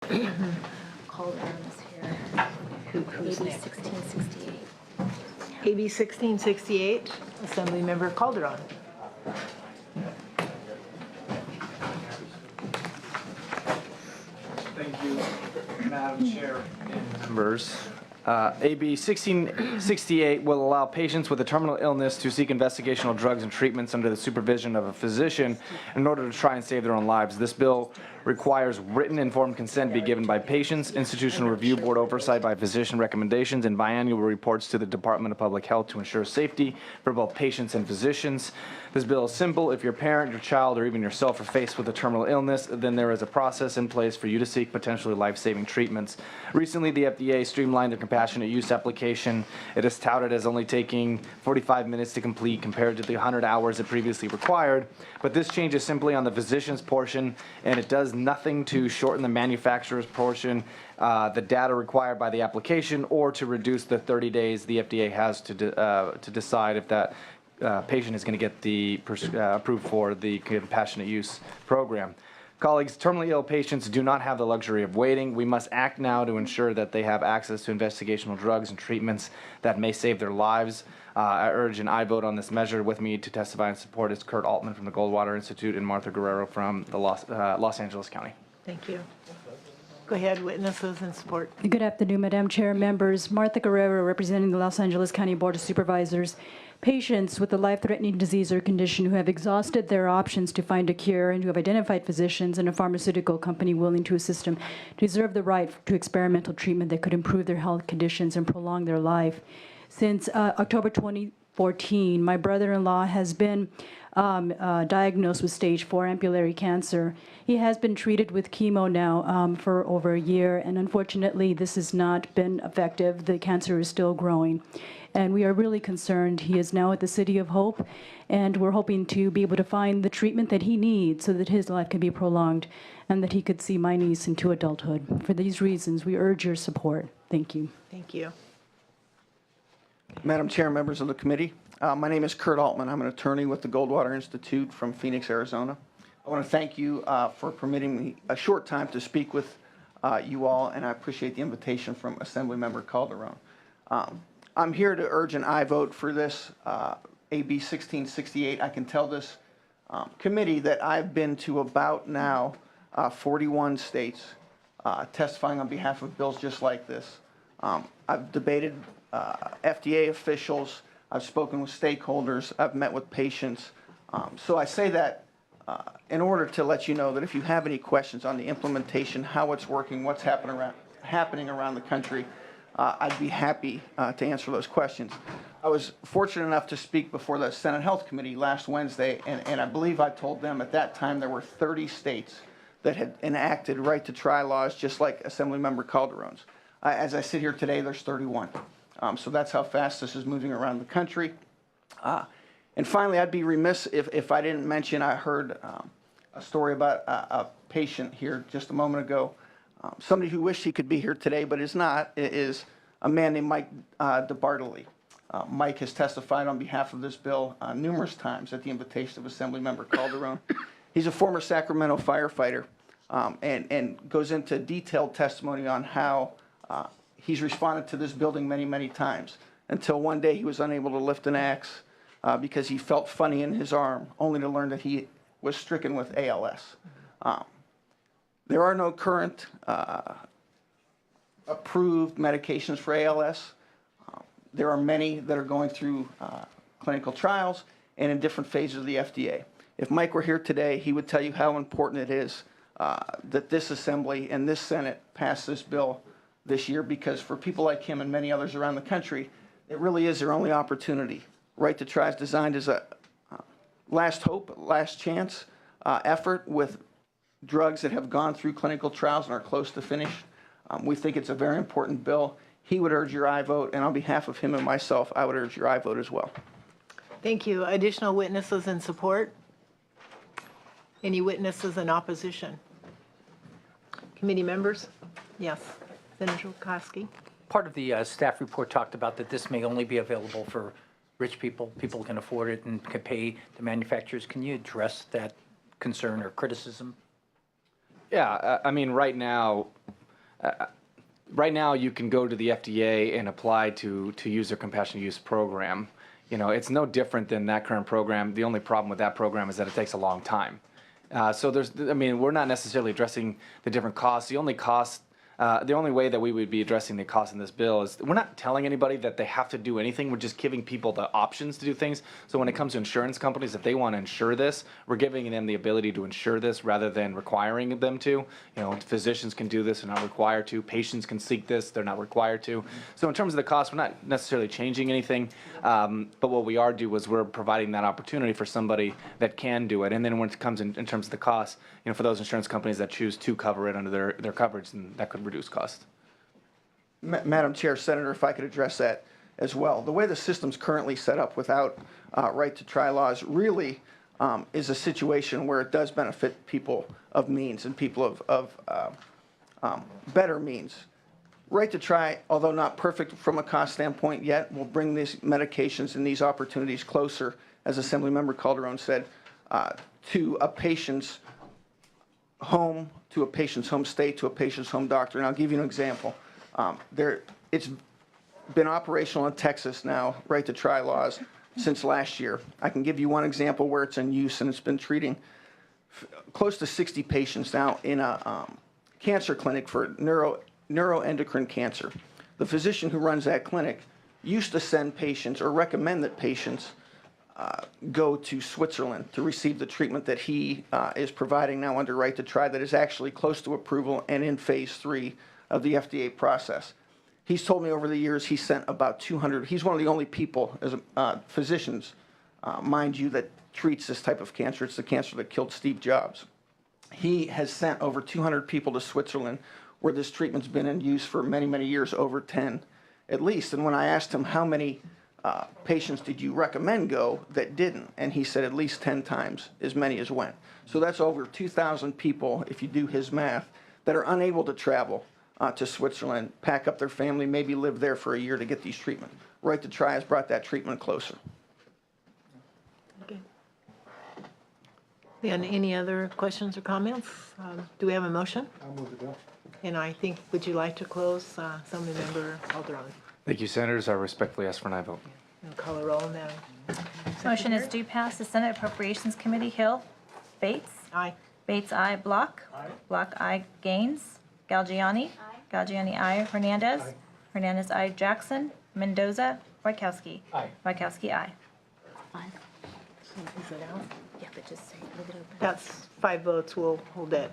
Calderon is here. Who's AB next? 1668. AB 1668, Assemblymember Calderon. Thank you, Madam Chair and members. AB 1668 will allow patients with a terminal illness to seek investigational drugs and treatments under the supervision of a physician in order to try and save their own lives. This bill requires written informed consent be given by patients, institutional review board oversight by physician recommendations, and biannual reports to the Department of Public Health to ensure safety for both patients and physicians. This bill is simple. If your parent, your child, or even yourself are faced with a terminal illness, then there is a process in place for you to seek potentially life-saving treatments. Recently, the FDA streamlined their compassionate use application. It is touted as only taking 45 minutes to complete compared to the 100 hours it previously required. But this change is simply on the physician's portion, and it does nothing to shorten the manufacturer's portion, the data required by the application, or to reduce the 30 days the FDA has to decide if that patient is going to get the approved for the compassionate use program. Colleagues, terminally ill patients do not have the luxury of waiting. We must act now to ensure that they have access to investigational drugs and treatments that may save their lives. I urge an aye vote on this measure. With me to testify in support is Kurt Altman from the Goldwater Institute and Martha Guerrero from the Los Angeles County. Thank you. Go ahead, witnesses in support. Good afternoon, Madam Chair, members. Martha Guerrero, representing the Los Angeles County Board of Supervisors. Patients with a life-threatening disease or condition who have exhausted their options to find a cure and who have identified physicians and a pharmaceutical company willing to assist them deserve the right to experimental treatment that could improve their health conditions and prolong their life. Since October 2014, my brother-in-law has been diagnosed with stage 4 ampullary cancer. He has been treated with chemo now for over a year, and unfortunately this has not been effective. The cancer is still growing, and we are really concerned. He is now at the City of Hope, and we're hoping to be able to find the treatment that he needs so that his life can be prolonged and that he could see my niece into adulthood. For these reasons, we urge your support. Thank you. Thank you. Madam Chair, members of the committee, my name is Kurt Altman. I'm an attorney with the Goldwater Institute from Phoenix, Arizona. I want to thank you for permitting me a short time to speak with you all, and I appreciate the invitation from Assemblymember Calderon. I'm here to urge an aye vote for this AB 1668. I can tell this committee that I've been to about now 41 states testifying on behalf of bills just like this. I've debated FDA officials, I've spoken with stakeholders, I've met with patients. So I say that in order to let you know that if you have any questions on the implementation, how it's working, what's happening around the country, I'd be happy to answer those questions. I was fortunate enough to speak before the Senate Health Committee last Wednesday, and I believe I told them at that time there were 30 states that had enacted right-to-try laws just like Assemblymember Calderon's. As I sit here today, there's 31. So that's how fast this is moving around the country. And finally, I'd be remiss if I didn't mention, I heard a story about a patient here just a moment ago. Somebody who wished he could be here today but is not, is a man named Mike DeBartoli. Mike has testified on behalf of this bill numerous times at the invitation of Assemblymember Calderon. He's a former Sacramento firefighter and goes into detailed testimony on how he's responded to this building many, many times until one day he was unable to lift an axe because he felt funny in his arm, only to learn that he was stricken with ALS. There are no current approved medications for ALS. There are many that are going through clinical trials and in different phases of the FDA. If Mike were here today, he would tell you how important it is that this Assembly and this Senate pass this bill this year, because for people like him and many others around the country, it really is their only opportunity. Right to Try is designed as a last hope, last chance effort with drugs that have gone through clinical trials and are close to finish. We think it's a very important bill. He would urge your aye vote, and on behalf of him and myself, I would urge your aye vote as well. Thank you. Additional witnesses in support? Any witnesses in opposition? Committee members? Yes. Senator Koski. Part of the staff report talked about that this may only be available for rich people. People can afford it and can pay the manufacturers. Can you address that concern or criticism? Yeah, I mean, right now, right now you can go to the FDA and apply to use their compassionate use program. You know, it's no different than that current program. The only problem with that program is that it takes a long time. So we're not necessarily addressing the different costs. The only way that we would be addressing the cost in this bill is we're not telling anybody that they have to do anything. We're just giving people the options to do things. So when it comes to insurance companies, if they want to insure this, we're giving them the ability to insure this rather than requiring them to. You know, physicians can do this, they're not required to. Patients can seek this, they're not required to. So in terms of the cost, we're not necessarily changing anything. But what we are doing is we're providing that opportunity for somebody that can do it. And then when it comes in terms of the cost, you know, for those insurance companies that choose to cover it under their coverage, then that could reduce cost. Madam Chair, Senator, if I could address that as well. The way the system's currently set up without right to try laws really is a situation where it does benefit people of means and people of better means. Right to try, although not perfect from a cost standpoint yet, will bring these medications and these opportunities closer, as Assemblymember Calderon said, to a patient's home, to a patient's home state, to a patient's home doctor. And I'll give you an example. It's been operational in Texas now, right to try laws, since last year. I can give you one example where it's in use, and it's been treating close to 60 patients now in a cancer clinic for neuroendocrine cancer. The physician who runs that clinic used to send patients or recommend that patients go to Switzerland to receive the treatment that he is providing now under right to try that is actually close to approval and in phase 3 of the FDA process. He's told me over the years he sent about 200. He's one of the only people, as physicians, mind you, that treats this type of cancer. It's the cancer that killed Steve Jobs. He has sent over 200 people to Switzerland where this treatment's been in use for many, many years, over 10 at least. And when I asked him how many patients did you recommend go that didn't, and he said at least 10 times as many as went. So that's over 2,000 people, if you do his math, that are unable to travel to Switzerland, pack up their family, maybe live there for a year to get these treatments. Right to Try has brought that treatment closer. Okay. And any other questions or comments? Do we have a motion? I'll move the bill. And I think, would you like to close, Assemblymember Calderon? Thank you, Senators. I respectfully ask for an aye vote. And call a roll now. Motion is due pass the Senate Appropriations Committee. Hill. Bates. Aye. Bates, aye. Block. Block, aye. Gaines. Galgiani. Galgiani, aye. Hernandez. Hernandez, aye. Jackson. Mendoza. Wojciechowski. Aye. Wojciechowski, aye. Is it out? Yeah, but just say, leave it open. That's 5 votes. We'll hold that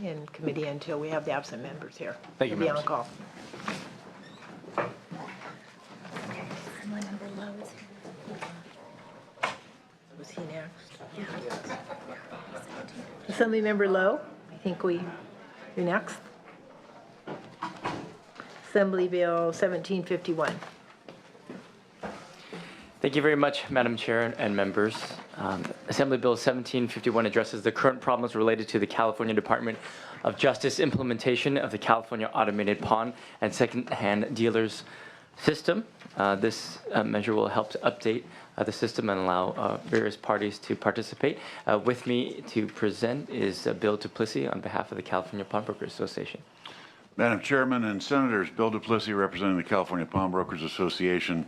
in committee until we have the absent members here. Thank you, To be on members. call. Assemblymember Lowe is here. Was he next? Assemblymember Lowe, I think you're next. Assembly Bill 1751. Thank you very much, Madam Chair and members. Assembly Bill 1751 addresses the current problems related to the California Department of Justice implementation of the California Automated Pawn and Secondhand Dealers System. This measure will help to update the system and allow various parties to participate. With me to present is Bill Duplessis on behalf of the California Pawnbrokers Association. Madam Chairman and Senators, Bill Duplessis representing the California Pawnbrokers Association.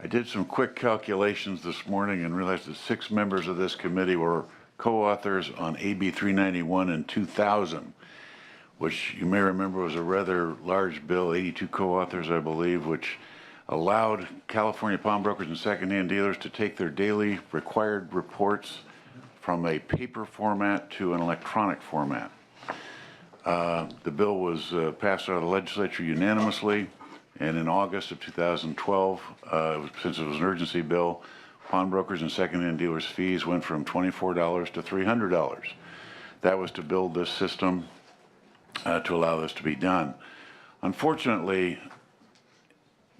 I did some quick calculations this morning and realized that 6 members of this committee were co-authors on AB 391 in 2000, which you may remember was a rather large bill, 82 co-authors, I believe, which allowed California pawnbrokers and secondhand dealers to take their daily required reports from a paper format to an electronic format. The bill was passed out of the legislature unanimously, and in August of 2012, since it was an urgency bill, pawnbrokers and secondhand dealers' fees went from $24 to $300. That was to build this system to allow this to be done. Unfortunately,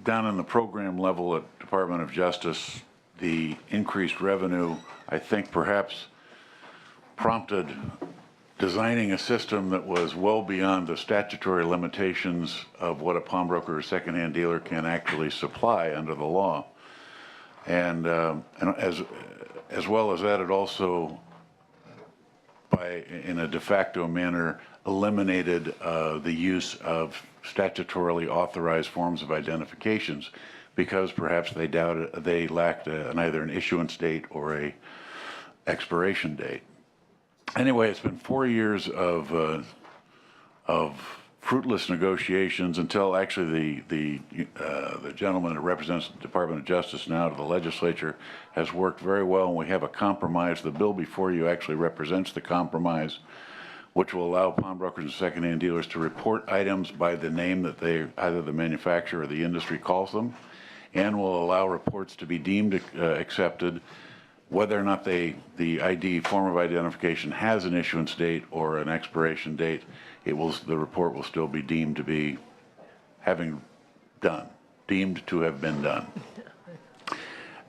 down in the program level at Department of Justice, the increased revenue, I think, perhaps prompted designing a system that was well beyond the statutory limitations of what a pawnbroker or secondhand dealer can actually supply under the law. And as well as that, it also, by in a de facto manner, eliminated the use of statutorily authorized forms of identifications because perhaps they lacked either an issuance date or a expiration date. Anyway, it's been 4 years of fruitless negotiations until actually the gentleman that represents the Department of Justice now to the legislature has worked very well, and we have a compromise. The bill before you actually represents the compromise, which will allow pawnbrokers and secondhand dealers to report items by the name that either the manufacturer or the industry calls them, and will allow reports to be deemed accepted whether or not the ID form of identification has an issuance date or an expiration date. The report will still be deemed to be deemed to have been done.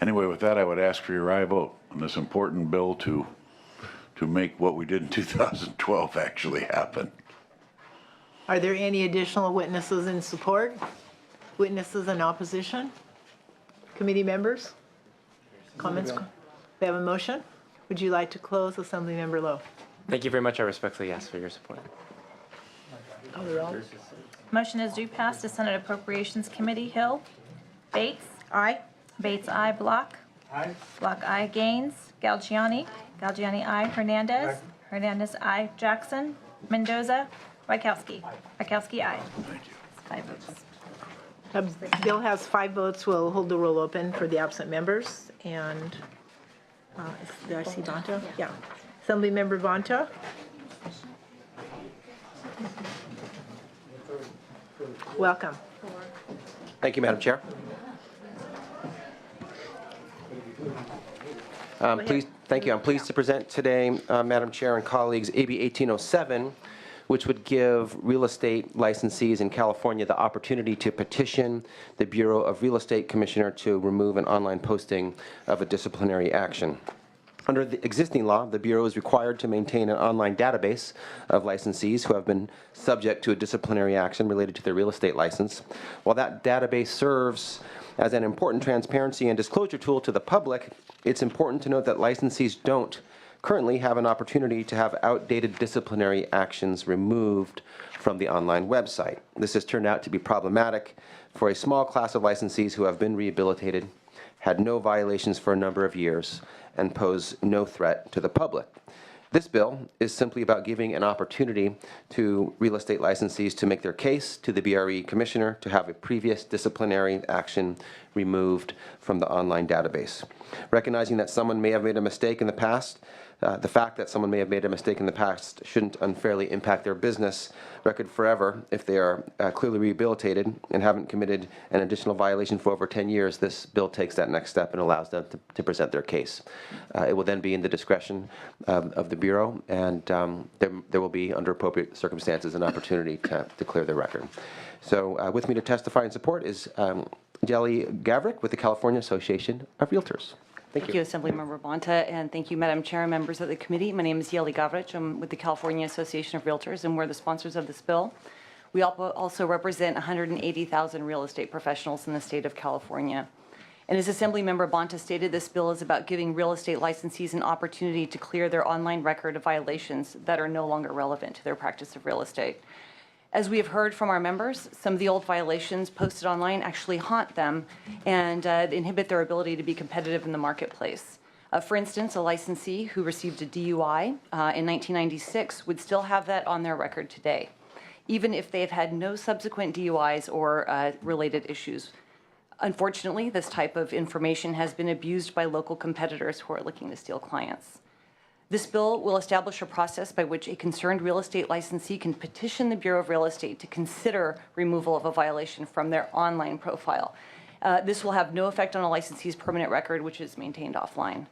Anyway, with that, I would ask for your aye vote on this important bill to make what we did in 2012 actually happen. Are there any additional witnesses in support? Witnesses in opposition? Committee members? Comments? We have a motion. Would you like to close, Assemblymember Lowe? Thank you very much. I respectfully ask for your support. Motion is due pass to Senate Appropriations Committee. Hill. Bates. Aye. Bates, aye. Block. Aye. Block, aye. Gaines. Galgiani. Galgiani, aye. Hernandez. Hernandez, aye. Jackson. Mendoza. Wachowski. Wachowski, aye. Thank you. 5 votes. The bill has 5 votes. We'll hold the roll open for the absent members. And did I see Bonta? Yeah. Assemblymember Bonta? Welcome. Thank you, Madam Chair. Thank you. I'm pleased to present today, Madam Chair and colleagues, AB 1807, which would give real estate licensees in California the opportunity to petition the Bureau of Real Estate Commissioner to remove an online posting of a disciplinary action. Under the existing law, the Bureau is required to maintain an online database of licensees who have been subject to a disciplinary action related to their real estate license. While that database serves as an important transparency and disclosure tool to the public, it's important to note that licensees don't currently have an opportunity to have outdated disciplinary actions removed from the online website. This has turned out to be problematic for a small class of licensees who have been rehabilitated, had no violations for a number of years, and pose no threat to the public. This bill is simply about giving an opportunity to real estate licensees to make their case to the BRE Commissioner to have a previous disciplinary action removed from the online database. Recognizing that someone may have made a mistake in the past, the fact that someone may have made a mistake in the past shouldn't unfairly impact their business record forever if they are clearly rehabilitated and haven't committed an additional violation for over 10 years. This bill takes that next step and allows them to present their case. It will then be in the discretion of the Bureau, and there will be, under appropriate circumstances, an opportunity to clear their record. So with me to testify in support is Jelly Gavrick with the California Association of Realtors. Thank you, Assemblymember Bonta, and thank you, Madam Chair and members of the committee. My name is Yeli Gavrich. I'm with the California Association of Realtors, and we're the sponsors of this bill. We also represent 180,000 real estate professionals in the state of California. And as Assemblymember Bonta stated, this bill is about giving real estate licensees an opportunity to clear their online record of violations that are no longer relevant to their practice of real estate. As we have heard from our members, some of the old violations posted online actually haunt them and inhibit their ability to be competitive in the marketplace. For instance, a licensee who received a DUI in 1996 would still have that on their record today, even if they've had no subsequent DUIs or related issues. Unfortunately, this type of information has been abused by local competitors who are looking to steal clients. This bill will establish a process by which a concerned real estate licensee can petition the Bureau of Real Estate to consider removal of a violation from their online profile. This will have no effect on a licensee's permanent record, which is maintained offline.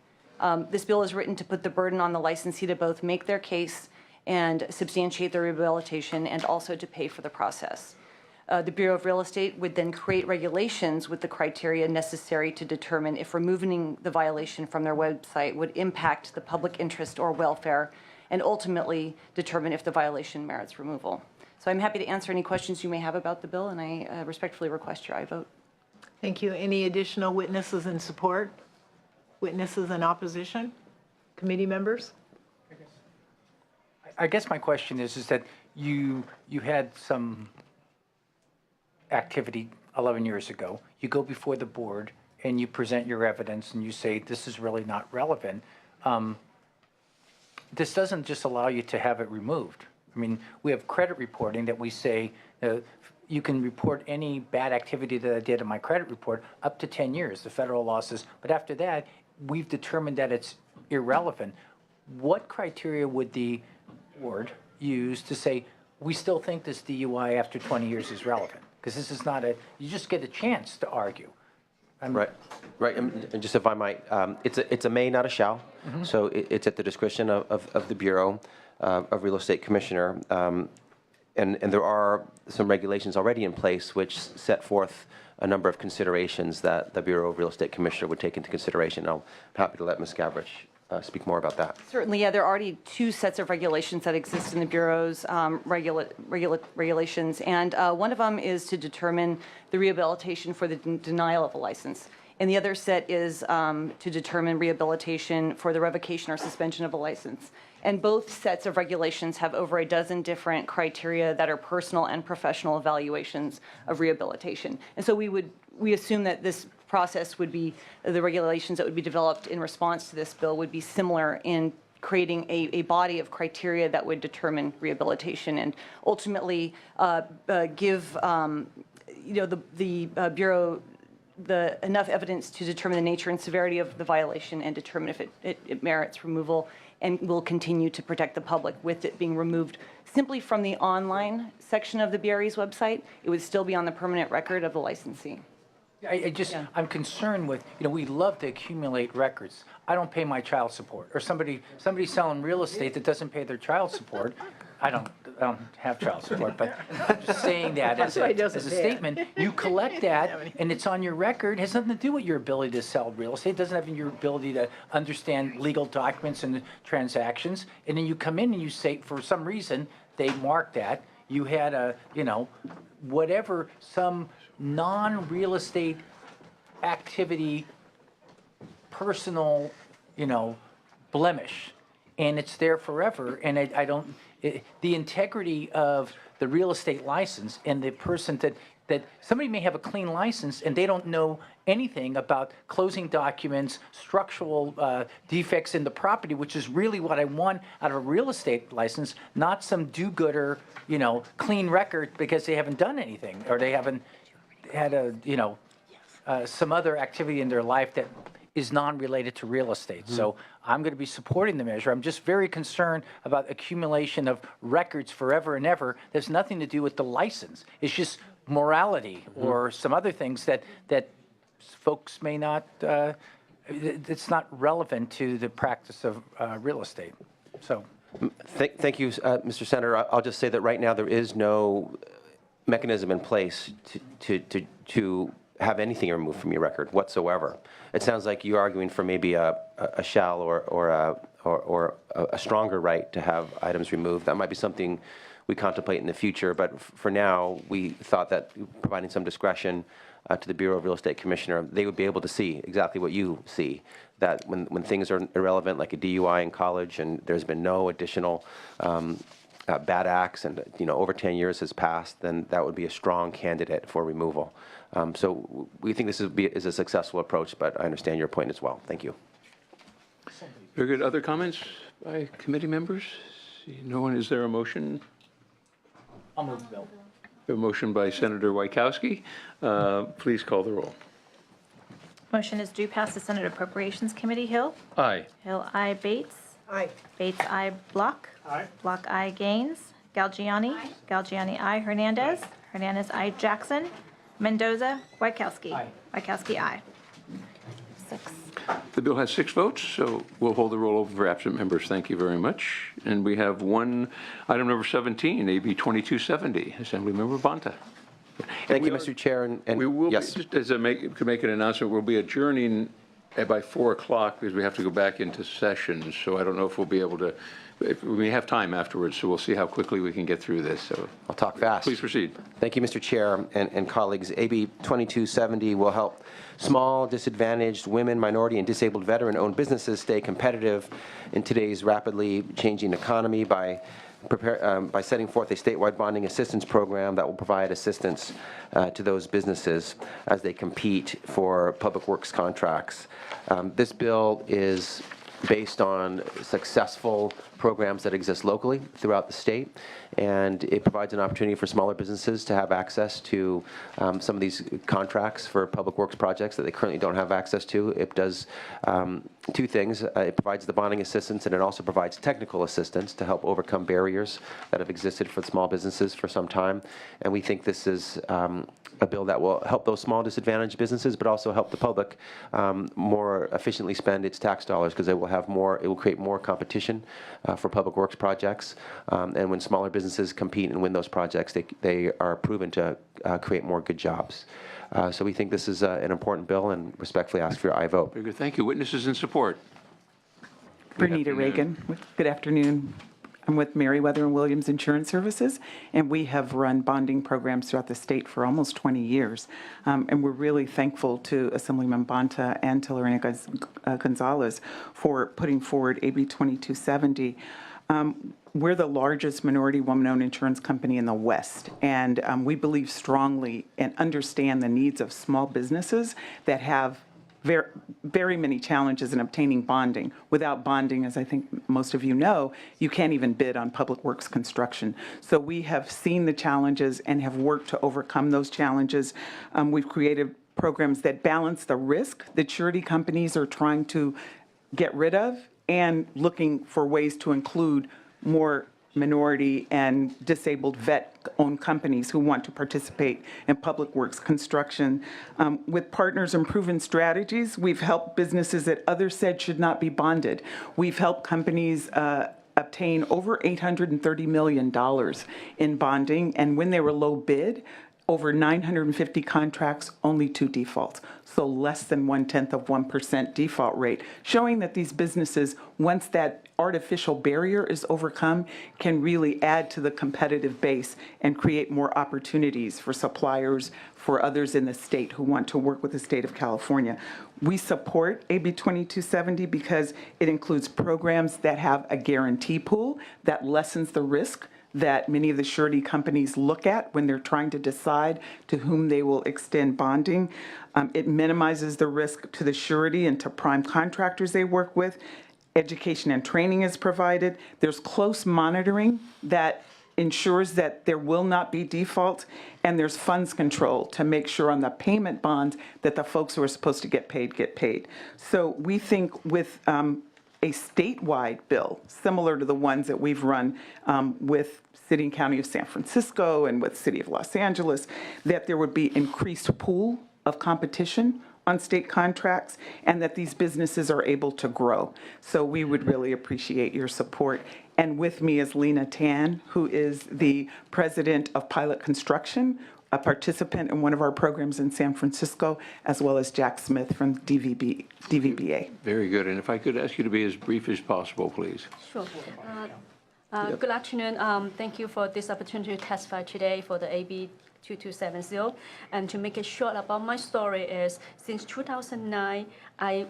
This bill is written to put the burden on the licensee to both make their case and substantiate their rehabilitation, and also to pay for the process. The Bureau of Real Estate would then create regulations with the criteria necessary to determine if removing the violation from their website would impact the public interest or welfare, and ultimately determine if the violation merits removal. So I'm happy to answer any questions you may have about the bill, and I respectfully request your aye vote. Thank you. Any additional witnesses in support? Witnesses in opposition? Committee members? I guess my question is that you had some activity 11 years ago. You go before the board and you present your evidence and you say, this is really not relevant. This doesn't just allow you to have it removed. I mean, we have credit reporting that we say, you can report any bad activity that I did in my credit report up to 10 years, the federal law says. But after that, we've determined that it's irrelevant. What criteria would the board use to say, we still think this DUI after 20 years is relevant? Because this is not you just get a chance to argue. Right, right. And just if I might, it's a may, not a shall. So it's at the discretion of the Bureau of Real Estate Commissioner. And there are some regulations already in place which set forth a number of considerations that the Bureau of Real Estate Commissioner would take into consideration. I'm happy to let Ms. Gavrich speak more about that. Certainly, yeah, there are already two sets of regulations that exist in the Bureau's regulations, and one of them is to determine the rehabilitation for the denial of a license. And the other set is to determine rehabilitation for the revocation or suspension of a license. And both sets of regulations have over a dozen different criteria that are personal and professional evaluations of rehabilitation. And so we assume that this process would be, the regulations that would be developed in response to this bill would be similar in creating a body of criteria that would determine rehabilitation and ultimately give the Bureau enough evidence to determine the nature and severity of the violation and determine if it merits removal, and will continue to protect the public with it being removed simply from the online section of the BRE's website. It would still be on the permanent record of the licensee. I'm concerned with, we love to accumulate records. I don't pay my child support, or somebody selling real estate that doesn't pay their child support. I don't have child support, but I'm just saying that as a statement. You collect that, and it's on your record. It has nothing to do with your ability to sell real estate. It doesn't have your ability to understand legal documents and transactions. And then you come in and you say, for some reason, they marked that. You had whatever, some non-real estate activity, personal, blemish. And it's there forever. And the integrity of the real estate license and the person that somebody may have a clean license and they don't know anything about closing documents, structural defects in the property, which is really what I want out of a real estate license, not some do-gooder, clean record because they haven't done anything or they haven't had some other activity in their life that is non-related to real estate. So I'm going to be supporting the measure. I'm just very concerned about accumulation of records forever and ever. There's nothing to do with the license. It's just morality or some other things that folks may not, it's not relevant to the practice of real estate. So. Thank you, Mr. Senator. I'll just say that right now there is no mechanism in place to have anything removed from your record whatsoever. It sounds like you're arguing for maybe a shall or a stronger right to have items removed. That might be something we contemplate in the future, but for now, we thought that providing some discretion to the Bureau of Real Estate Commissioner, they would be able to see exactly what you see, that when things are irrelevant, like a DUI in college, and there's been no additional bad acts, and over 10 years has passed, then that would be a strong candidate for removal. So we think this is a successful approach, but I understand your point as well. Thank you. Very good. Other comments by committee members? See no one. Is there a motion? I'll move the bill. A motion by Senator Wojciechowski. Please call the roll. Motion is due pass the Senate Appropriations Committee. Hill. Aye. Hill, aye. Bates. Aye. Bates, aye. Block. Aye. Block, aye. Gaines. Galgiani. Galgiani, aye. Hernandez. Hernandez, aye. Jackson. Mendoza. Wojciechowski. Aye. Wojciechowski, aye. 6. The bill has 6 votes, so we'll hold the roll over for absent members. Thank you very much. And we have item number 17, AB 2270, Assemblymember Bonta. Thank you, Mr. Chair. And we will, yes. just as to make an announcement, we'll be adjourning by 4 o'clock because we have to go back into session. So I don't know if we'll be able to, if we may have time afterwards, so we'll see how quickly we can get through this. So I'll talk fast. Please proceed. Thank you, Mr. Chair and colleagues. AB 2270 will help small, disadvantaged women, minority, and disabled veteran-owned businesses stay competitive in today's rapidly changing economy by by setting forth a statewide bonding assistance program that will provide assistance to those businesses as they compete for public works contracts. This bill is based on successful programs that exist locally throughout the state, and it provides an opportunity for smaller businesses to have access to some of these contracts for public works projects that they currently don't have access to. It does two things. It provides the bonding assistance, and it also provides technical assistance to help overcome barriers that have existed for small businesses for some time. And we think this is a bill that will help those small disadvantaged businesses, but also help the public more efficiently spend its tax dollars, because it will create more competition for public works projects. And when smaller businesses compete and win those projects, they are proven to create more good jobs. So we think this is an important bill, and respectfully ask for your aye vote. Very good, thank you. Witnesses in support. Bernita Reagan. Good afternoon. I'm with Meriwether and Williams Insurance Services, and we have run bonding programs throughout the state for almost 20 years. And we're really thankful to Assemblyman Bonta and to Lorena Gonzalez for putting forward AB 2270. We're the largest minority woman-owned insurance company in the West, and we believe strongly and understand the needs of small businesses that have very many challenges in obtaining bonding. Without bonding, as I think most of you know, you can't even bid on public works construction. So we have seen the challenges and have worked to overcome those challenges. We've created programs that balance the risk that surety companies are trying to get rid of and looking for ways to include more minority and disabled vet-owned companies who want to participate in public works construction. With Partners and Proven Strategies, we've helped businesses that others said should not be bonded. We've helped companies obtain over $830 million in bonding, and when they were low bid, over 950 contracts, only 2 defaults. So less than 0.1% default rate, showing that these businesses, once that artificial barrier is overcome, can really add to the competitive base and create more opportunities for suppliers, for others in the state who want to work with the state of California. We support AB 2270 because it includes programs that have a guarantee pool that lessens the risk that many of the surety companies look at when they're trying to decide to whom they will extend bonding. It minimizes the risk to the surety and to prime contractors they work with. Education and training is provided. There's close monitoring that ensures that there will not be default, and there's funds control to make sure on the payment bonds that the folks who are supposed to get paid. So we think with a statewide bill, similar to the ones that we've run with City and County of San Francisco and with City of Los Angeles, that there would be increased pool of competition on state contracts and that these businesses are able to grow. So we would really appreciate your support. And with me is Lena Tan, who is the president of Pilot Construction, a participant in one of our programs in San Francisco, as well as Jack Smith from DVBA. Very good, and if I could ask you to be as brief as possible, please. Sure. Good afternoon. Thank you for this opportunity to testify today for the AB 2270. And to make it short about my story is, since 2009, I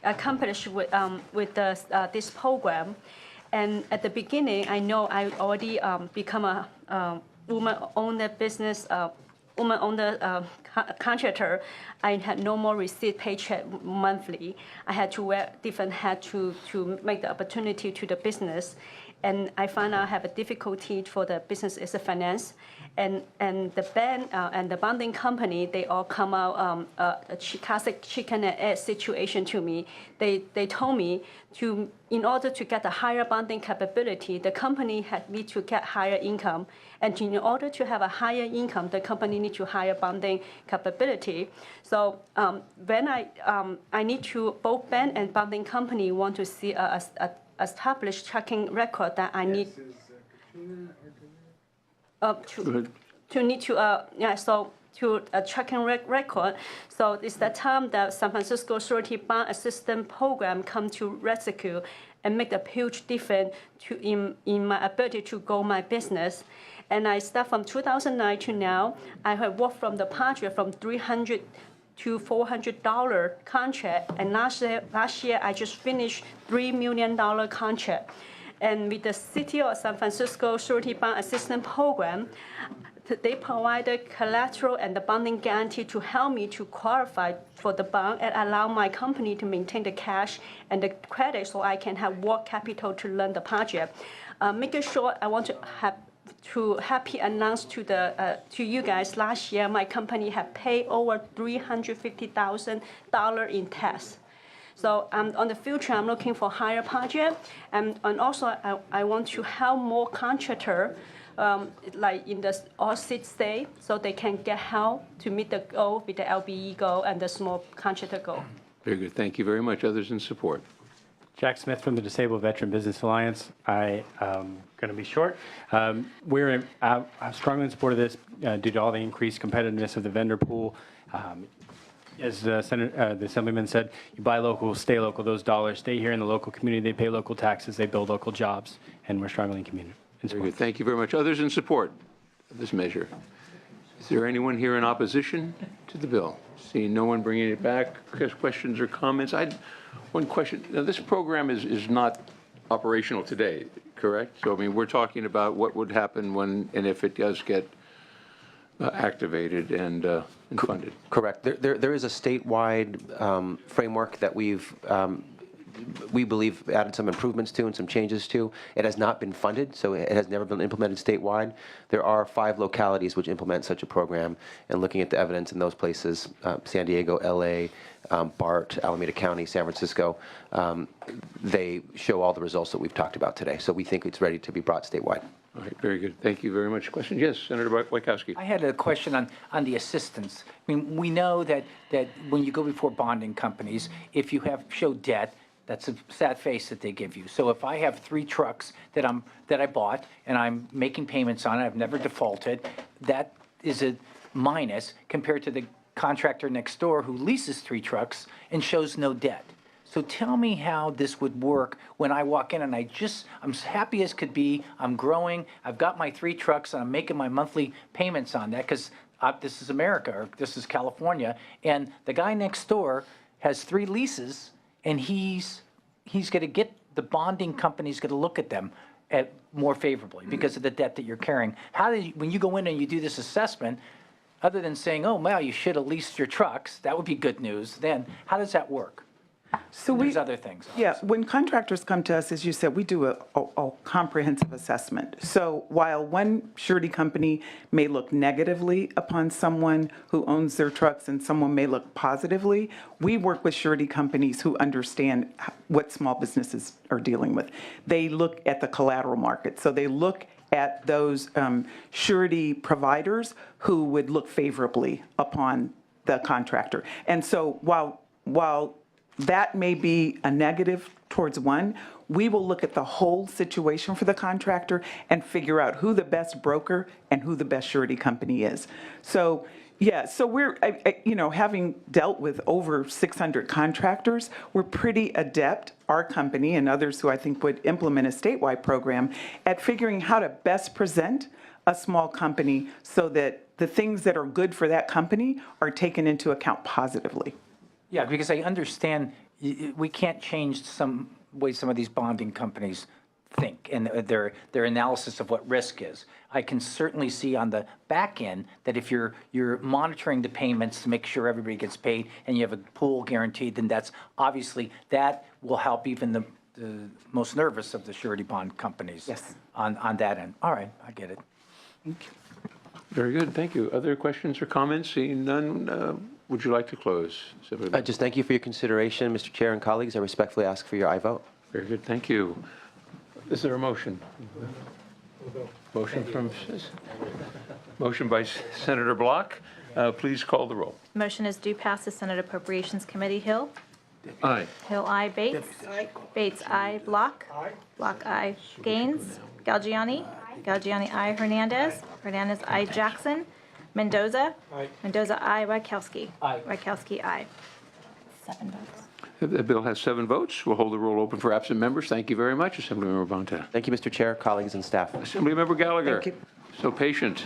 accomplished with this program. And at the beginning, I know I already become a woman-owned business, woman-owned contractor. I had no more receipt paycheck monthly. I had to wear different hats to make the opportunity to the business. And I found out I have a difficulty for the business is the finance. And the bank and the bonding company, they all come out a classic chicken and egg situation to me. They told me in order to get the higher bonding capability, the company need to get higher income. And in order to have a higher income, the company need to higher bonding capability. So when I need to, both bank and bonding company want to see a established tracking record that I need to a tracking record. So it's the time that San Francisco Surety Bond Assistance Program come to rescue and make a huge difference in my ability to grow my business. And I start from 2009 to now. I have worked from the project from $300 to $400 contract, and last year I just finished $3 million contract. And with the City of San Francisco Surety Bond Assistance Program, they provided collateral and the bonding guarantee to help me to qualify for the bond and allow my company to maintain the cash and the credit so I can have work capital to run the project. Making sure I want to happy announce to you guys, last year my company had paid over $350,000 in tax. So on the future, I'm looking for higher project, and also I want to help more contractor, like in the all 6 states, so they can get help to meet the goal with the LBE goal and the small contractor goal. Very good. Thank you very much. Others in support? Jack Smith from the Disabled Veteran Business Alliance. I am going to be short. I'm strongly in support of this due to all the increased competitiveness of the vendor pool. As the Assemblyman said, you buy local, stay local. Those dollars stay here in the local community. They pay local taxes. They build local jobs. And we're strongly in support. Very good. Thank you very much. Others in support of this measure? Is there anyone here in opposition to the bill? Seeing no one bringing it back, questions or comments? One question. Now, this program is not operational today, correct? So, I mean, we're talking about what would happen when and if it does get activated and funded. Correct. There is a statewide framework that we believe added some improvements to and some changes to. It has not been funded, so it has never been implemented statewide. There are 5 localities which implement such a program, and looking at the evidence in those places, San Diego, LA, BART, Alameda County, San Francisco, they show all the results that we've talked about today. So we think it's ready to be brought statewide. All right, very good. Thank you very much. Question? Yes, Senator Wojciechowski. I had a question on the assistance. I mean, we know that when you go before bonding companies, if you show debt, that's a sad face that they give you. So if I have 3 trucks that I bought and I'm making payments on it, I've never defaulted, that is a minus compared to the contractor next door who leases 3 trucks and shows no debt. So tell me how this would work when I walk in and I'm as happy as could be, I'm growing, I've got my 3 trucks and I'm making my monthly payments on that because this is America or this is California, and the guy next door has 3 leases and he's going to get, the bonding company's going to look at them more favorably because of the debt that you're carrying. When you go in and you do this assessment, other than saying, oh, well, you should have leased your trucks, that would be good news, then how does that work? So There's other things. Yeah, when contractors come to us, as you said, we do a comprehensive assessment. So while one surety company may look negatively upon someone who owns their trucks and someone may look positively, we work with surety companies who understand what small businesses are dealing with. They look at the collateral market. So they look at those surety providers who would look favorably upon the contractor. And so while that may be a negative towards one, we will look at the whole situation for the contractor and figure out who the best broker and who the best surety company is. So, yeah, so we're, having dealt with over 600 contractors, we're pretty adept, our company and others who I think would implement a statewide program, at figuring how to best present a small company so that the things that are good for that company are taken into account positively. Yeah, because I understand we can't change some way some of these bonding companies think and their analysis of what risk is. I can certainly see on the back end that if you're monitoring the payments to make sure everybody gets paid and you have a pool guaranteed, then that will help even the most nervous of the surety bond companies. Yes. On that end. All right, I get it. Thank you. Very good. Thank you. Other questions or comments? Seeing none, would you like to close? Just thank you for your consideration, Mr. Chair and colleagues. I respectfully ask for your aye vote. Very good. Thank you. Is there a motion? Motion by Senator Block. Please call the roll. Motion is due pass the Senate Appropriations Committee. Hill. Aye. Hill, aye. Bates. Bates, aye. Block. Block, aye. Gaines. Galgiani. Galgiani, aye. Hernandez. Hernandez, aye. Jackson. Mendoza. Mendoza, aye. Wojciechowski. Wojciechowski, aye. 7 votes. The bill has 7 votes. We'll hold the roll open for absent members. Thank you very much, Assemblymember Bonta. Thank you, Mr. Chair, colleagues, and staff. Assemblymember Gallagher. Thank you. So patient.